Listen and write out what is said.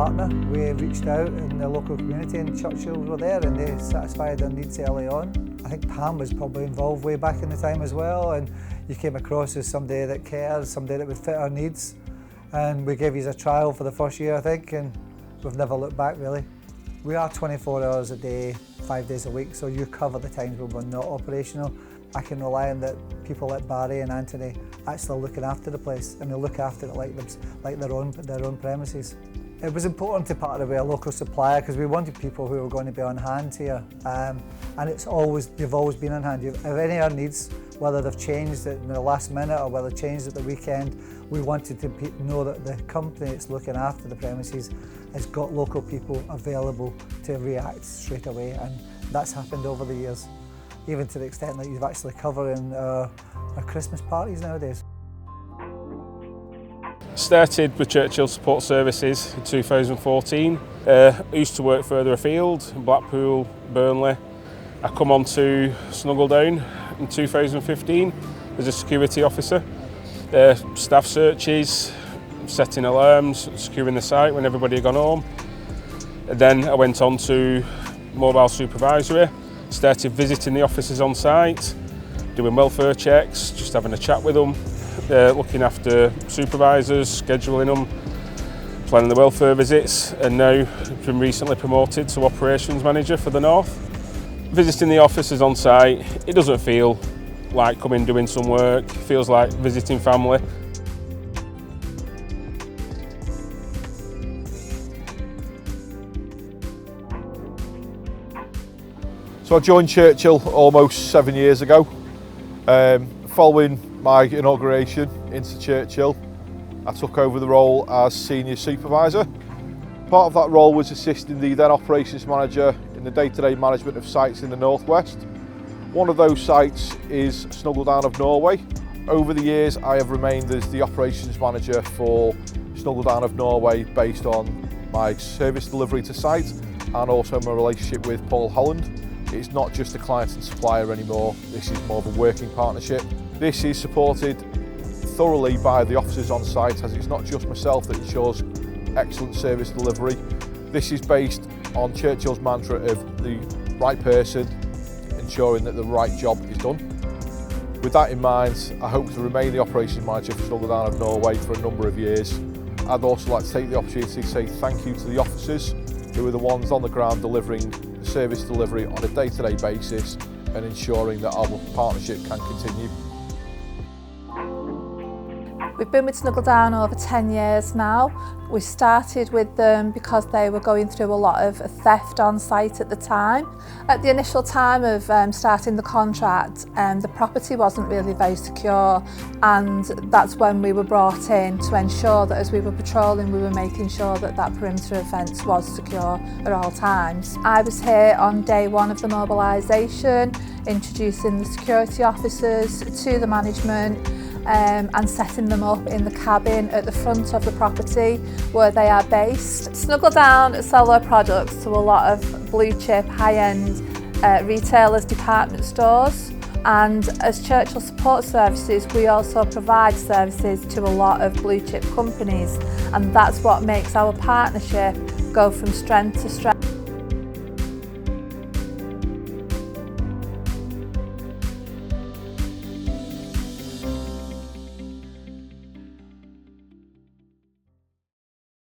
partner. We reached out in the local community and Churchill were there and they satisfied their needs early on. I think Pam was probably involved way back in the time as well, and you came across as somebody that cares, somebody that would fit our needs. And we gave you a trial for the first year, I think, and we've never looked back really. We are 24 hours a day, 5 days a week, so you cover the times when we're not operational. I can rely on that people like Barry and Anthony actually looking after the place, and they look after it like their own premises. It was important to partner with a local supplier because we wanted people who were going to be on hand here, and they've always been on hand. If any of our needs, whether they've changed in the last minute or whether they've changed at the weekend, we wanted to know that the company that's looking after the premises has got local people available to react straight away, and that's happened over the years, even to the extent that you've actually covering our Christmas parties nowadays. Started with Churchill Support Services in 2014. I used to work further afield, in Blackpool, Burnley. I come on to Snuggledown in 2015 as a security officer. Staff searches, setting alarms, securing the site when everybody had gone home. And then I went on to mobile supervisory, started visiting the officers on site, doing welfare checks, just having a chat with them, looking after supervisors, scheduling them, planning the welfare visits, and now been recently promoted to operations manager for the North. Visiting the officers on site, it doesn't feel like coming doing some work, it feels like visiting family. So I joined Churchill almost 7 years ago. Following my inauguration into Churchill, I took over the role as senior supervisor. Part of that role was assisting the then operations manager in the day-to-day management of sites in the northwest. One of those sites is Snuggledown of Norway. Over the years I have remained as the operations manager for Snuggledown of Norway based on my service delivery to site and also my relationship with Paul Holland. It's not just a client and supplier anymore, this is more of a working partnership. This is supported thoroughly by the officers on site, as it's not just myself that ensures excellent service delivery. This is based on Churchill's mantra of the right person ensuring that the right job is done. With that in mind, I hope to remain the operations manager for Snuggledown of Norway for a number of years. I'd also like to take the opportunity to say thank you to the officers who are the ones on the ground delivering the service delivery on a day-to-day basis and ensuring that our partnership can continue. We've been with Snuggledown over 10 years now. We started with them because they were going through a lot of theft on site at the time. At the initial time of starting the contract, the property wasn't really very secure, and that's when we were brought in to ensure that as we were patrolling, we were making sure that that perimeter of fence was secure at all times. I was here on day one of the mobilisation, introducing the security officers to the management, and setting them up in the cabin at the front of the property where they are based. Snuggledown sell their products to a lot of blue chip high-end retailers, department stores, and as Churchill Support Services we also provide services to a lot of blue chip companies, and that's what makes our partnership go from strength to strength.